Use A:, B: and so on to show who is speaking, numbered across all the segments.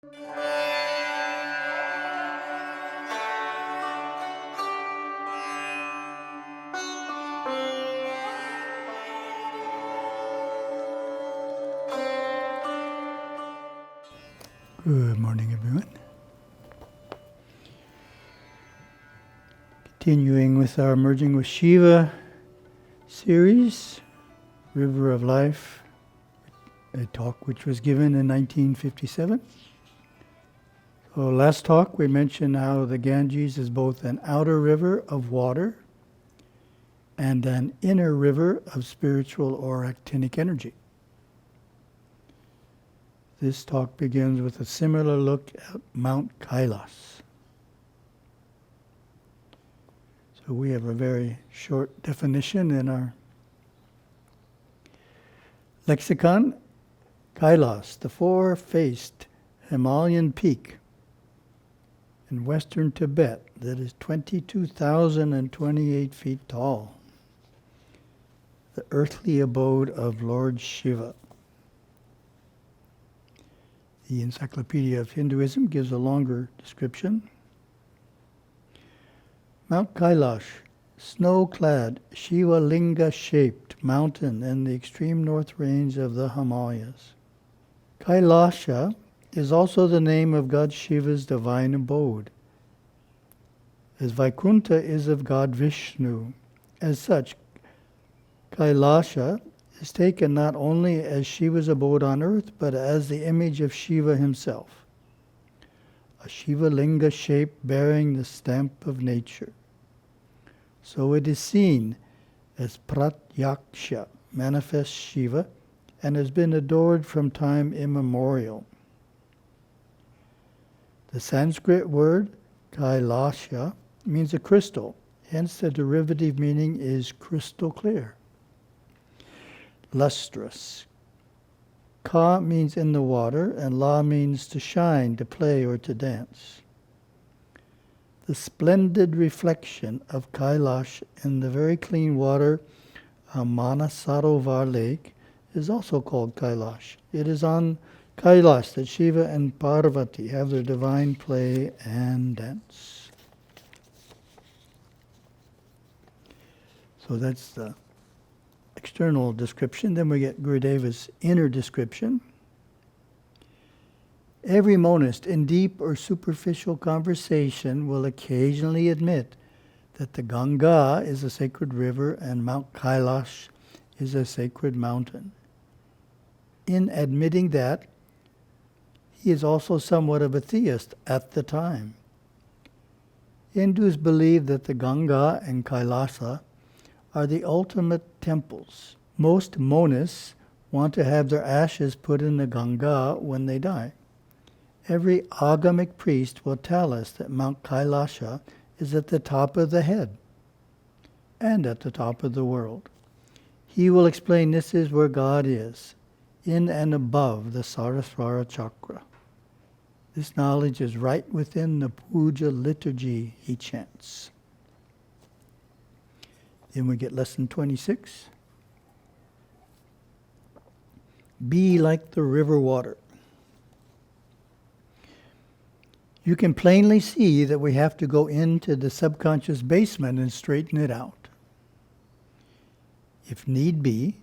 A: Good morning, everyone. Continuing with our Merging with Siva series, River of Life, a talk which was given in 1957. So last talk we mentioned how the Ganges is both an outer river of water and an inner river of spiritual or actinic energy. This talk begins with a similar look at Mount Kailas. So we have a very short definition in our lexicon. Kailas, the four-faced Himalayan peak in western Tibet that is 22,028 feet tall. The earthly abode of Lord Shiva. The Encyclopedia of Hinduism gives a longer description. Mount Kailash, snow-clad, Shiva Linga-shaped mountain in the extreme north range of the Himalayas. Kailasha is also the name of God Shiva's divine abode, as Vaikuntha is of God Vishnu. As such, Kailasha is taken not only as Shiva's abode on earth, but as the image of Shiva himself, a Shiva Linga shape bearing the stamp of nature. So it is seen as Pratyaksha, manifest Shiva, and has been adored from time immemorial. The Sanskrit word Kailasha means a crystal, hence the derivative meaning is crystal clear. Lustrous. Ka means in the water, and la means to shine, to play, or to dance. The splendid reflection of Kailash in the very clean water of Manasarovar Lake is also called Kailash. It is on Kailash that Shiva and Parvati have their divine play and dance. So that's the external description. Then we get Gurudeva's inner description. Every monist in deep or superficial conversation will occasionally admit that the Ganga is a sacred river and Mount Kailash is a sacred mountain. In admitting that, he is also somewhat of a theist at the time. Hindus believe that the Ganga and Kailasa are the ultimate temples. Most monists want to have their ashes put in the Ganga when they die. Every agamic priest will tell us that Mount Kailasha is at the top of the head and at the top of the world. He will explain this is where God is, in and above the Saraswara chakra. This knowledge is right within the puja liturgy he chants. Then we get lesson 26. Be like the river water. You can plainly see that we have to go into the subconscious basement and straighten it out. If need be,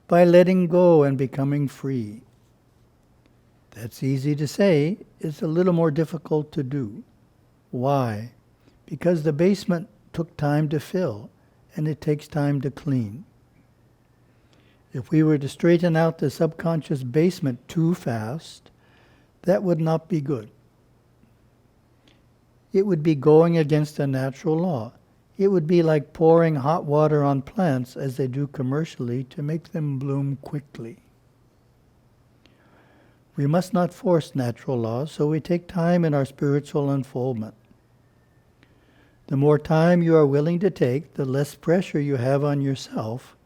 A: by letting go and becoming free. That's easy to say, it's a little more difficult to do. Why? Because the basement took time to fill, and it takes time to clean. If we were to straighten out the subconscious basement too fast, that would not be good. It would be going against a natural law. It would be like pouring hot water on plants as they do commercially to make them bloom quickly. We must not force natural laws, so we take time in our spiritual unfoldment. The more time you are willing to take, the less pressure you have on yourself,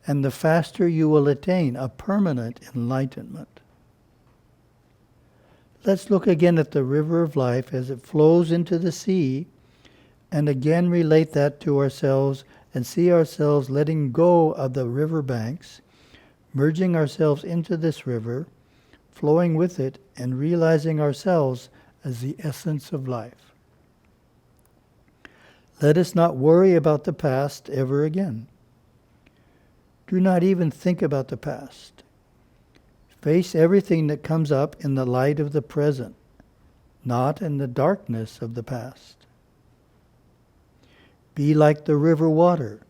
A: and the faster you will attain a permanent enlightenment. Let's look again at the river of life as it flows into the sea, and again relate that to ourselves and see ourselves letting go of the river banks, merging ourselves into this river, flowing with it, and realizing ourselves as the essence of life. Let us not worry about the past ever again. Do not even think about the past. Face everything that comes up in the light of the present, not in the darkness of the past. Be like the river water.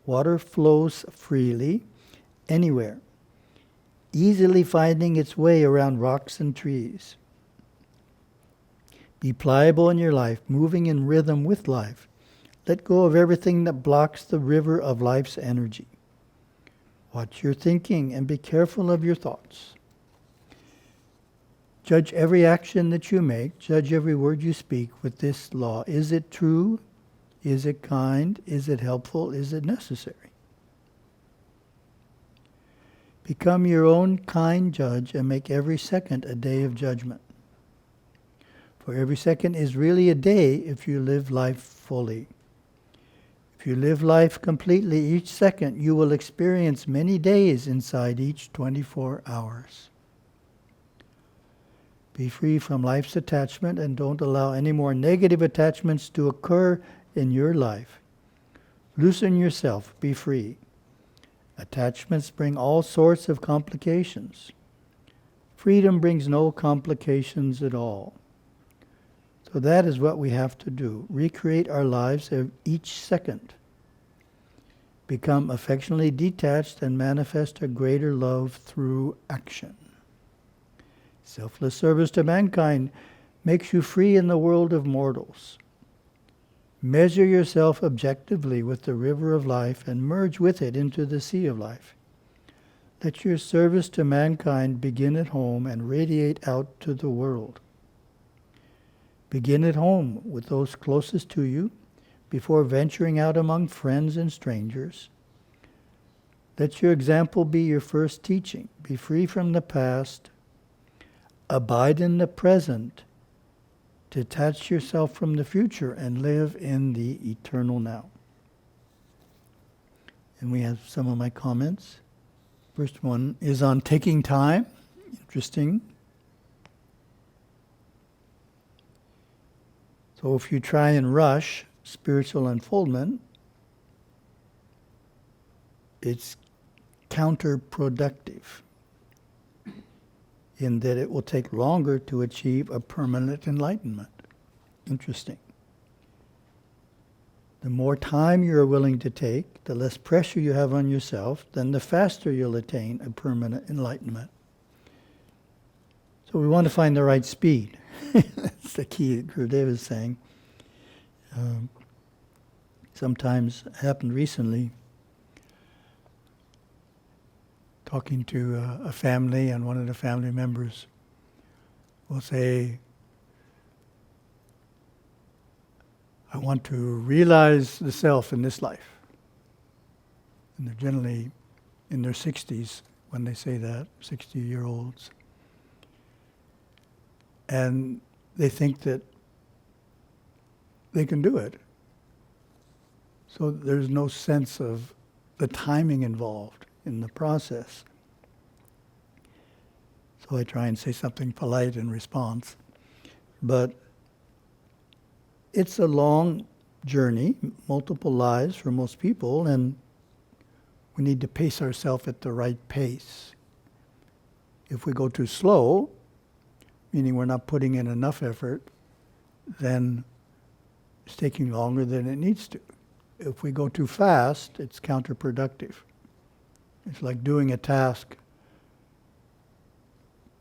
A: Water flows freely, anywhere, easily finding its way around rocks and trees. Be pliable in your life, moving in rhythm with life. Let go of everything that blocks the river of life's energy. Watch your thinking and be careful of your thoughts. Judge every action that you make, judge every word you speak with this law. Is it true? Is it kind? Is it helpful? Is it necessary? Become your own kind judge and make every second a day of judgment. For every second is really a day if you live life fully. If you live life completely each second, you will experience many days inside each 24 hours. Be free from life's attachment and don't allow any more negative attachments to occur in your life. Loosen yourself, be free. Attachments bring all sorts of complications. Freedom brings no complications at all. So that is what we have to do. Recreate our lives each second. Become affectionately detached and manifest a greater love through action. Selfless service to mankind makes you free in the world of mortals. Measure yourself objectively with the river of life and merge with it into the sea of life. Let your service to mankind begin at home and radiate out to the world. Begin at home with those closest to you before venturing out among friends and strangers. Let your example be your first teaching. Be free from the past. Abide in the present. Detach yourself from the future and live in the eternal now. And we have some of my comments. First one is on taking time. Interesting. So if you try and rush spiritual unfoldment, it's counterproductive in that it will take longer to achieve a permanent enlightenment. Interesting. The more time you're willing to take, the less pressure you have on yourself, then the faster you'll attain a permanent enlightenment. So we want to find the right speed. That's the key that Gurudev is saying. Sometimes, it happened recently, talking to a family, and one of the family members will say, I want to realize the self in this life. And they're generally in their 60s when they say that, 60-year-olds. And they think that they can do it. So there's no sense of the timing involved in the process. So I try and say something polite in response. But it's a long journey, multiple lives for most people, and we need to pace ourselves at the right pace. If we go too slow, meaning we're not putting in enough effort, then it's taking longer than it needs to. If we go too fast, it's counterproductive. It's like doing a task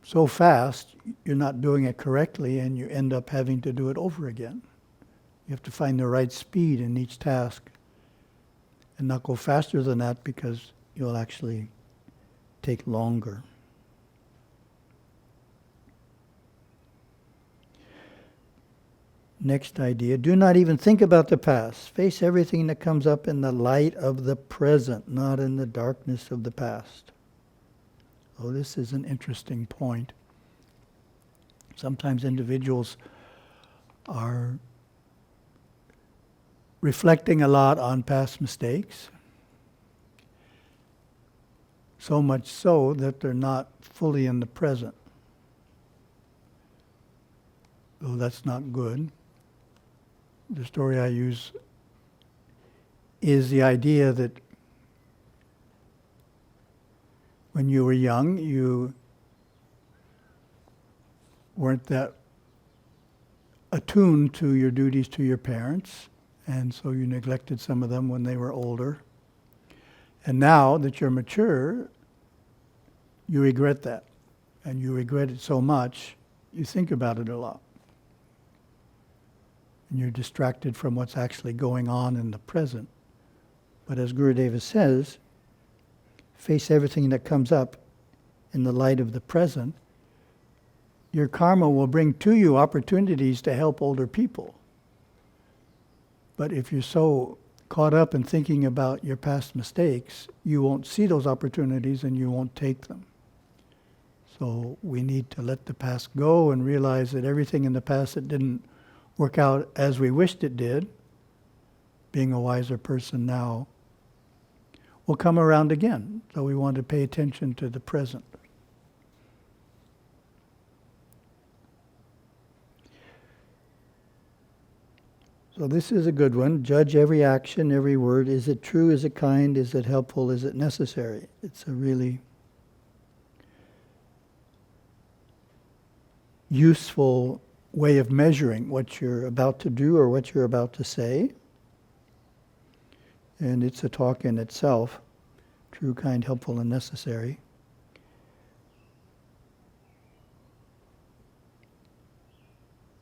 A: so fast, you're not doing it correctly, and you end up having to do it over again. You have to find the right speed in each task and not go faster than that, because you'll actually take longer. Next idea, do not even think about the past. Face everything that comes up in the light of the present, not in the darkness of the past. Oh, this is an interesting point. Sometimes individuals are reflecting a lot on past mistakes, so much so that they're not fully in the present. So that's not good. The story I use is the idea that when you were young, you weren't that attuned to your duties to your parents, and so you neglected some of them when they were older. And now that you're mature, you regret that. And you regret it so much, you think about it a lot. And you're distracted from what's actually going on in the present. But as Gurudeva says, face everything that comes up in the light of the present. Your karma will bring to you opportunities to help older people. But if you're so caught up in thinking about your past mistakes, you won't see those opportunities and you won't take them. So we need to let the past go and realize that everything in the past that didn't work out as we wished it did, being a wiser person now, will come around again. So we want to pay attention to the present. So this is a good one. Judge every action, every word. Is it true? Is it kind? Is it helpful? Is it necessary? It's a really useful way of measuring what you're about to do or what you're about to say. And it's a talk in itself. True, kind, helpful, and necessary.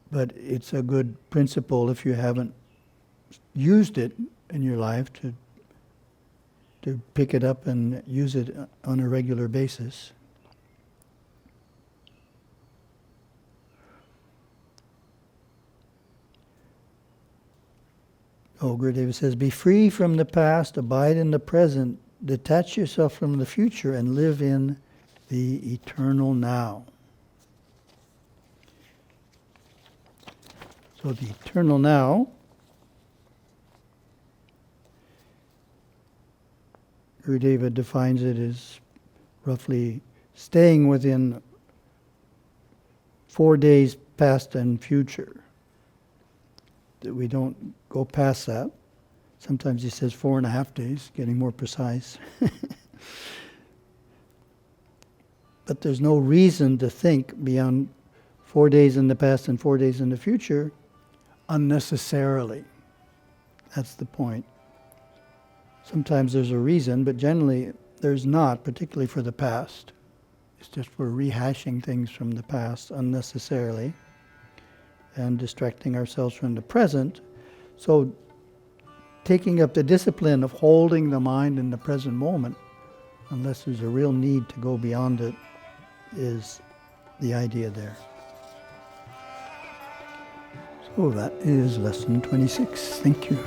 A: But it's a good principle if you haven't used it in your life to pick it up and use it on a regular basis. Gurudeva says, be free from the past, abide in the present, detach yourself from the future, and live in the eternal now. So the eternal now, Gurudeva defines it as roughly staying within 4 days past and future. That we don't go past that. Sometimes he says 4.5 days, getting more precise. But there's no reason to think beyond 4 days in the past and 4 days in the future unnecessarily. That's the point. Sometimes there's a reason, but generally there's not, particularly for the past. It's just we're rehashing things from the past unnecessarily and distracting ourselves from the present. So taking up the discipline of holding the mind in the present moment, unless there's a real need to go beyond it, is the idea there. So that is lesson 26. Thank you.